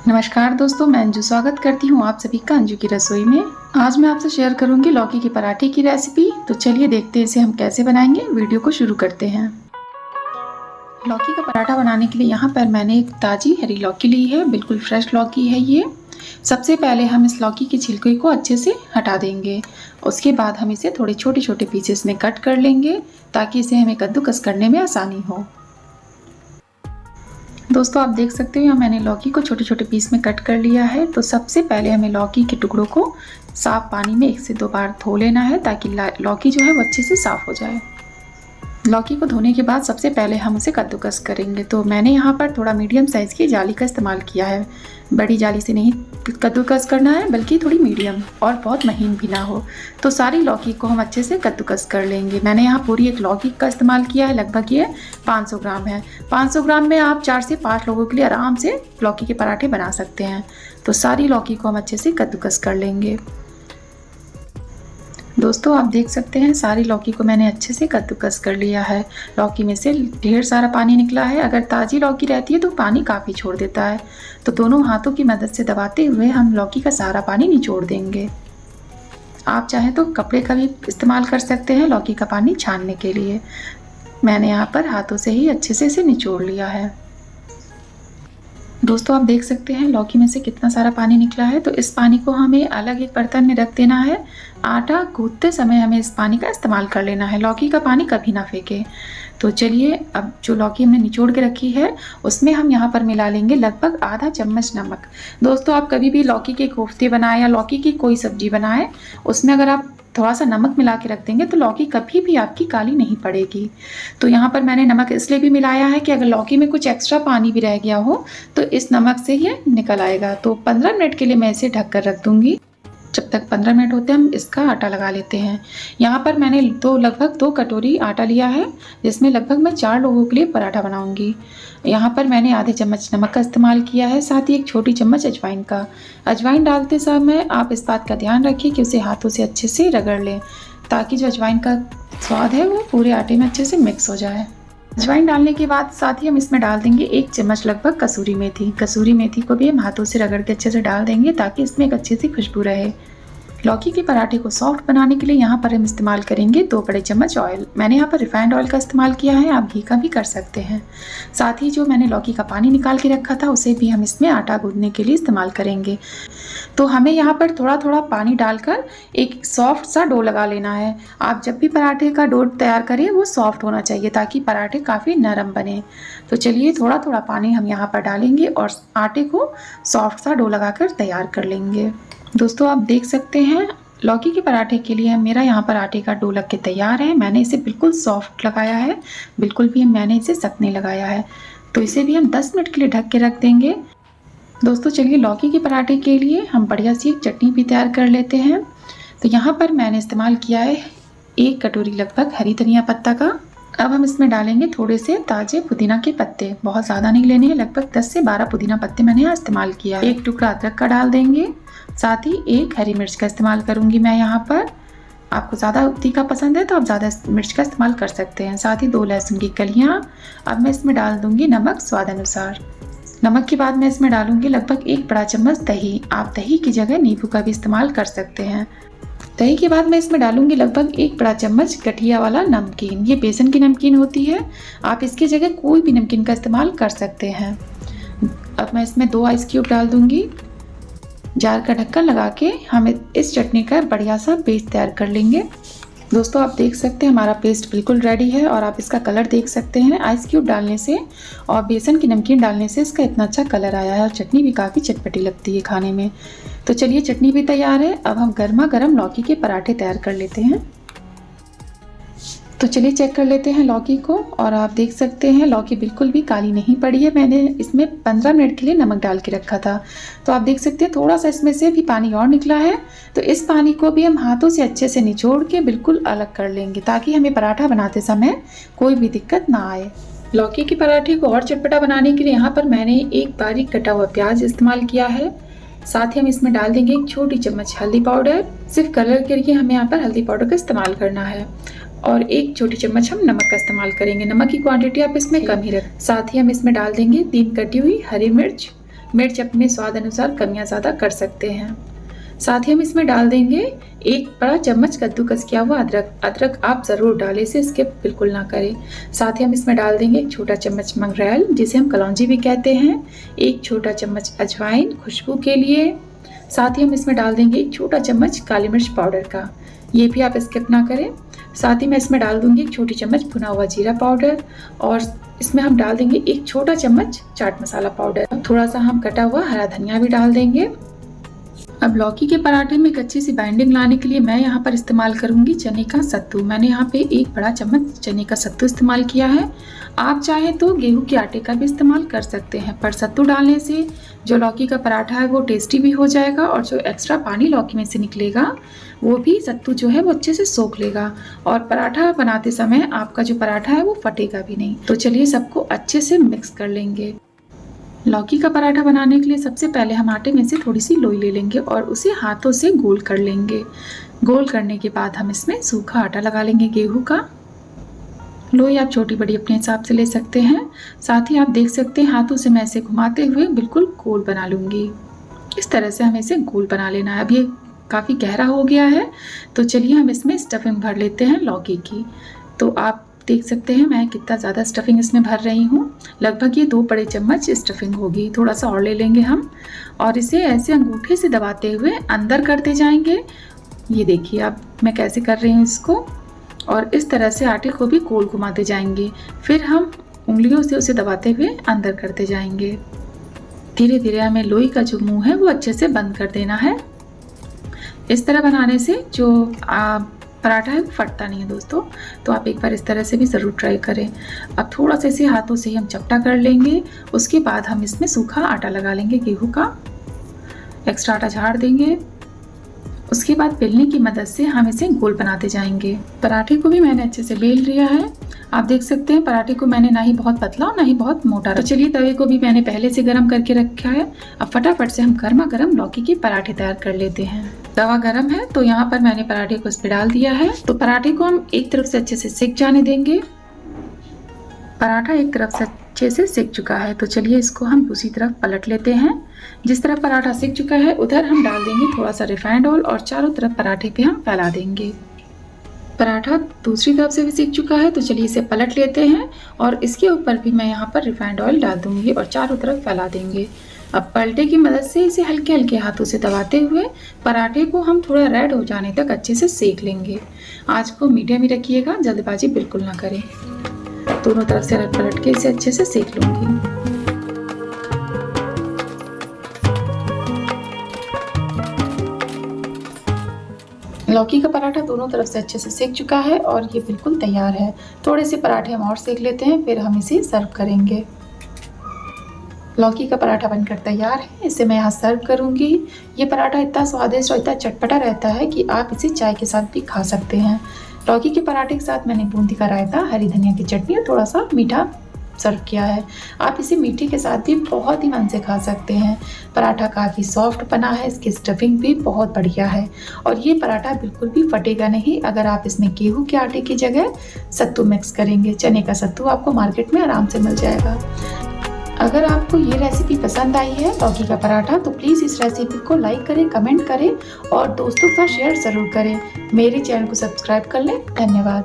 नमस्कार दोस्तों, मैं अंजू स्वागत करती हूँ आप सभी का अंजू की रसोई में। आज मैं आपसे शेयर करूंगी लौकी के पराठे की रेसिपी। तो चलिए देखते हैं इसे हम कैसे बनाएंगे। वीडियो को शुरू करते हैं। लौकी का पराठा बनाने के लिए यहाँ पर मैंने एक ताज़ी हरी लौकी ली है। बिल्कुल फ्रेश लौकी है ये। सबसे पहले हम इस लौकी के छिलके को अच्छे से हटा देंगे। उसके बाद हम इसे थोड़े छोटे छोटे पीसेस में कट कर लेंगे ताकि इसे हमें कद्दूकस करने में आसानी हो। दोस्तों आप देख सकते हो यहाँ मैंने लौकी को छोटे छोटे पीस में कट कर लिया है। तो सबसे पहले हमें लौकी के टुकड़ों को साफ पानी में 1 से 2 बार धो लेना है ताकि लौकी जो है वो अच्छे से साफ हो जाए। लौकी को धोने के बाद सबसे पहले हम उसे कद्दूकस करेंगे। तो मैंने यहाँ पर थोड़ा मीडियम साइज़ की जाली का इस्तेमाल किया है। बड़ी जाली से नहीं कद्दूकस करना है बल्कि थोड़ी मीडियम और बहुत महीन भी ना हो। तो सारी लौकी को हम अच्छे से कद्दूकस कर लेंगे। मैंने यहाँ पूरी एक लौकी का इस्तेमाल किया है। लगभग ये 500 ग्राम है। 500 ग्राम में आप 4 से 5 लोगों के लिए आराम से लौकी के पराठे बना सकते हैं। तो सारी लौकी को हम अच्छे से कद्दूकस कर लेंगे। दोस्तों आप देख सकते हैं सारी लौकी को मैंने अच्छे से कद्दूकस कर लिया है। लौकी में से ढेर सारा पानी निकला है। अगर ताज़ी लौकी रहती है तो पानी काफ़ी छोड़ देता है। तो दोनों हाथों की मदद से दबाते हुए हम लौकी का सारा पानी निचोड़ देंगे। आप चाहें तो कपड़े का भी इस्तेमाल कर सकते हैं लौकी का पानी छानने के लिए। मैंने यहाँ पर हाथों से ही अच्छे से इसे निचोड़ लिया है। दोस्तों आप देख सकते हैं लौकी में से कितना सारा पानी निकला है। तो इस पानी को हमें अलग एक बर्तन में रख देना है। आटा गूंथते समय हमें इस पानी का इस्तेमाल कर लेना है। लौकी का पानी कभी ना फेंके। तो चलिए अब जो लौकी हमने निचोड़ के रखी है उसमें हम यहाँ पर मिला लेंगे लगभग आधा चम्मच नमक। दोस्तों आप कभी भी लौकी के कोफ्ते बनाएं या लौकी की कोई सब्जी बनाएं, उसमें अगर आप थोड़ा सा नमक मिला के रख देंगे तो लौकी कभी भी आपकी काली नहीं पड़ेगी। तो यहाँ पर मैंने नमक इसलिए भी मिलाया है कि अगर लौकी में कुछ एक्स्ट्रा पानी भी रह गया हो तो इस नमक से ये निकल आएगा। तो 15 मिनट के लिए मैं इसे ढक कर रख दूंगी। जब तक 15 मिनट होते हैं हम इसका आटा लगा लेते हैं। यहाँ पर मैंने लगभग 2 कटोरी आटा लिया है जिसमें लगभग मैं 4 लोगों के लिए पराठा बनाऊंगी। यहाँ पर मैंने आधे चम्मच नमक का इस्तेमाल किया है, साथ ही 1 छोटी चम्मच अजवाइन का। अजवाइन डालते समय आप इस बात का ध्यान रखिए कि उसे हाथों से अच्छे से रगड़ लें ताकि जो अजवाइन का स्वाद है वो पूरे आटे में अच्छे से मिक्स हो जाए। अजवाइन डालने के बाद साथ ही हम इसमें डाल देंगे 1 चम्मच लगभग कसूरी मेथी। कसूरी मेथी को भी हम हाथों से रगड़ के अच्छे से डाल देंगे ताकि इसमें एक अच्छी सी खुशबू रहे। लौकी के पराठे को सॉफ्ट बनाने के लिए यहाँ पर हम इस्तेमाल करेंगे 2 बड़े चम्मच ऑयल। मैंने यहाँ पर रिफाइंड ऑयल का इस्तेमाल किया है, आप घी का भी कर सकते हैं। साथ ही जो मैंने लौकी का पानी निकाल के रखा था उसे भी हम इसमें आटा गूंथने के लिए इस्तेमाल करेंगे। तो हमें यहाँ पर थोड़ा थोड़ा पानी डालकर एक सॉफ्ट सा डो लगा लेना है। आप जब भी पराठे का डो तैयार करें वो सॉफ्ट होना चाहिए ताकि पराठे काफ़ी नरम बने। तो चलिए थोड़ा थोड़ा पानी हम यहाँ पर डालेंगे और आटे को सॉफ्ट सा डो लगाकर तैयार कर लेंगे। दोस्तों आप देख सकते हैं लौकी के पराठे के लिए मेरा यहाँ पर आटे का डो लग के तैयार है। मैंने इसे बिल्कुल सॉफ्ट लगाया है, बिल्कुल भी मैंने इसे सख्त नहीं लगाया है। तो इसे भी हम 10 मिनट के लिए ढक के रख देंगे। दोस्तों चलिए लौकी के पराठे के लिए हम बढ़िया सी एक चटनी भी तैयार कर लेते हैं। तो यहाँ पर मैंने इस्तेमाल किया है 1 कटोरी लगभग हरी धनिया पत्ता का। अब हम इसमें डालेंगे थोड़े से ताजे पुदीना के पत्ते, बहुत ज़्यादा नहीं लेने हैं, लगभग 10 से 12 पुदीना पत्ते मैंने यहाँ इस्तेमाल किया है। 1 टुकड़ा अदरक का डाल देंगे, साथ ही 1 हरी मिर्च का इस्तेमाल करूँगी मैं यहाँ पर। आपको ज़्यादा तीखा पसंद है तो आप ज़्यादा मिर्च का इस्तेमाल कर सकते हैं। साथ ही 2 लहसुन की कलियाँ। अब मैं इसमें डाल दूँगी नमक स्वाद अनुसार। नमक के बाद मैं इसमें डालूँगी लगभग 1 बड़ा चम्मच दही। आप दही की जगह नींबू का भी इस्तेमाल कर सकते हैं। दही के बाद मैं इसमें डालूंगी लगभग 1 बड़ा चम्मच गठिया वाला नमकीन। ये बेसन की नमकीन होती है, आप इसकी जगह कोई भी नमकीन का इस्तेमाल कर सकते हैं। अब मैं इसमें 2 आइस क्यूब डाल दूंगी। जार का ढक्कन लगा के हम इस चटनी का बढ़िया सा पेस्ट तैयार कर लेंगे। दोस्तों आप देख सकते हैं हमारा पेस्ट बिल्कुल रेडी है और आप इसका कलर देख सकते हैं। आइस क्यूब डालने से और बेसन की नमकीन डालने से इसका इतना अच्छा कलर आया है और चटनी भी काफ़ी चटपटी लगती है खाने में। तो चलिए चटनी भी तैयार है। अब हम गर्मा गर्म लौकी के पराठे तैयार कर लेते हैं। तो चलिए चेक कर लेते हैं लौकी को और आप देख सकते हैं लौकी बिल्कुल भी काली नहीं पड़ी है। मैंने इसमें 15 मिनट के लिए नमक डाल के रखा था। तो आप देख सकते हैं थोड़ा सा इसमें से भी पानी और निकला है। तो इस पानी को भी हम हाथों से अच्छे से निचोड़ के बिल्कुल अलग कर लेंगे ताकि हमें पराठा बनाते समय कोई भी दिक्कत ना आए। लौकी के पराठे को और चटपटा बनाने के लिए यहाँ पर मैंने 1 बारीक कटा हुआ प्याज इस्तेमाल किया है। साथ ही हम इसमें डाल देंगे 1 छोटी चम्मच हल्दी पाउडर। सिर्फ कलर के लिए हमें यहाँ पर हल्दी पाउडर का इस्तेमाल करना है। और 1 छोटी चम्मच हम नमक का इस्तेमाल करेंगे। नमक की क्वांटिटी आप इसमें कम ही रखें। साथ ही हम इसमें डाल देंगे 3 कटी हुई हरी मिर्च, मिर्च अपने स्वाद अनुसार कमियां ज़्यादा कर सकते हैं। साथ ही हम इसमें डाल देंगे 1 बड़ा चम्मच कद्दूकस किया हुआ अदरक। अदरक आप ज़रूर डालें, इसे स्किप बिल्कुल ना करें। साथ ही हम इसमें डाल देंगे 1 छोटा चम्मच मंगरेल, जिसे हम कलौंजी भी कहते हैं, 1 छोटा चम्मच अजवाइन खुशबू के लिए। साथ ही हम इसमें डाल देंगे 1 छोटा चम्मच काली मिर्च पाउडर का, ये भी आप स्किप ना करें। साथ ही मैं इसमें डाल दूंगी 1 छोटी चम्मच भुना हुआ जीरा पाउडर, और इसमें हम डाल देंगे 1 छोटा चम्मच चाट मसाला पाउडर। थोड़ा सा हम कटा हुआ हरा धनिया भी डाल देंगे। अब लौकी के पराठे में एक अच्छी सी बाइंडिंग लाने के लिए मैं यहाँ पर इस्तेमाल करूंगी चने का सत्तू। मैंने यहाँ पे 1 बड़ा चम्मच चने का सत्तू इस्तेमाल किया है। आप चाहें तो गेहूं के आटे का भी इस्तेमाल कर सकते हैं, पर सत्तू डालने से जो लौकी का पराठा है वो टेस्टी भी हो जाएगा, और जो एक्स्ट्रा पानी लौकी में से निकलेगा वो भी सत्तू जो है वो अच्छे से सोख लेगा, और पराठा बनाते समय आपका जो पराठा है वो फटेगा भी नहीं। तो चलिए सबको अच्छे से मिक्स कर लेंगे। लौकी का पराठा बनाने के लिए सबसे पहले हम आटे में से थोड़ी सी लोई ले लेंगे और उसे हाथों से गोल कर लेंगे। गोल करने के बाद हम इसमें सूखा आटा लगा लेंगे गेहूं का। लोई आप छोटी बड़ी अपने हिसाब से ले सकते हैं। साथ ही आप देख सकते हैं हाथों से मैं इसे घुमाते हुए बिल्कुल गोल बना लूंगी। इस तरह से हमें इसे गोल बना लेना है। अब ये काफ़ी गहरा हो गया है, तो चलिए हम इसमें स्टफिंग भर लेते हैं लौकी की। तो आप देख सकते हैं मैं कितना ज़्यादा स्टफिंग इसमें भर रही हूँ। लगभग ये 2 बड़े चम्मच स्टफिंग होगी। थोड़ा सा और ले लेंगे हम, और इसे ऐसे अंगूठे से दबाते हुए अंदर करते जाएंगे। ये देखिए अब मैं कैसे कर रही हूँ इसको, और इस तरह से आटे को भी गोल घुमाते जाएंगे। फिर हम उंगलियों से उसे दबाते हुए अंदर करते जाएंगे। धीरे धीरे हमें लोई का जो मुंह है वो अच्छे से बंद कर देना है। इस तरह बनाने से जो पराठा है वो फटता नहीं है दोस्तों। तो आप एक बार इस तरह से भी ज़रूर ट्राई करें। अब थोड़ा सा इसे हाथों से ही हम चपटा कर लेंगे। उसके बाद हम इसमें सूखा आटा लगा लेंगे गेहूं का। एक्स्ट्रा आटा झाड़ देंगे। उसके बाद बेलने की मदद से हम इसे गोल बनाते जाएंगे। पराठे को भी मैंने अच्छे से बेल लिया है। आप देख सकते हैं पराठे को मैंने ना ही बहुत पतला और ना ही बहुत मोटा। तो चलिए तवे को भी मैंने पहले से गर्म करके रखा है। अब फटाफट से हम गर्मा गर्म लौकी के पराठे तैयार कर लेते हैं। तवा गर्म है तो यहाँ पर मैंने पराठे को इस पे डाल दिया है। तो पराठे को हम एक तरफ से अच्छे से सेक जाने देंगे। पराठा एक तरफ से अच्छे से सेक चुका है, तो चलिए इसको हम दूसरी तरफ पलट लेते हैं। जिस तरफ पराठा सेक चुका है उधर हम डाल देंगे थोड़ा सा रिफाइंड ऑयल, और चारों तरफ पराठे पे हम फैला देंगे। पराठा दूसरी तरफ से भी सीख चुका है, तो चलिए इसे पलट लेते हैं, और इसके ऊपर भी मैं यहाँ पर रिफाइंड ऑयल डाल दूंगी और चारों तरफ फैला देंगे। अब पलटे की मदद से इसे हल्के हल्के हाथों से दबाते हुए पराठे को हम थोड़ा रेड हो जाने तक अच्छे से सेक लेंगे। आंच को मीडियम ही रखिएगा, जल्दबाजी बिल्कुल ना करें। दोनों तरफ से पलट के इसे अच्छे से सेक लूंगी। लौकी का पराठा दोनों तरफ से अच्छे से सेक चुका है और ये बिल्कुल तैयार है। थोड़े से पराठे हम और सेक लेते हैं, फिर हम इसे सर्व करेंगे। लौकी का पराठा बनकर तैयार है, इसे मैं यहाँ सर्व करूंगी। ये पराठा इतना स्वादिष्ट और इतना चटपटा रहता है कि आप इसे चाय के साथ भी खा सकते हैं। लौकी के पराठे के साथ मैंने बूंदी का रायता, हरी धनिया की चटनी और थोड़ा सा मीठा सर्व किया है। आप इसे मीठे के साथ भी बहुत ही मन से खा सकते हैं। पराठा काफ़ी सॉफ्ट बना है, इसकी स्टफिंग भी बहुत बढ़िया है, और ये पराठा बिल्कुल भी फटेगा नहीं अगर आप इसमें गेहूं के आटे की जगह सत्तू मिक्स करेंगे। चने का सत्तू आपको मार्केट में आराम से मिल जाएगा। अगर आपको ये रेसिपी पसंद आई है लौकी का पराठा, तो प्लीज़ इस रेसिपी को लाइक करें, कमेंट करें और दोस्तों के साथ शेयर ज़रूर करें। मेरे चैनल को सब्सक्राइब कर लें। धन्यवाद।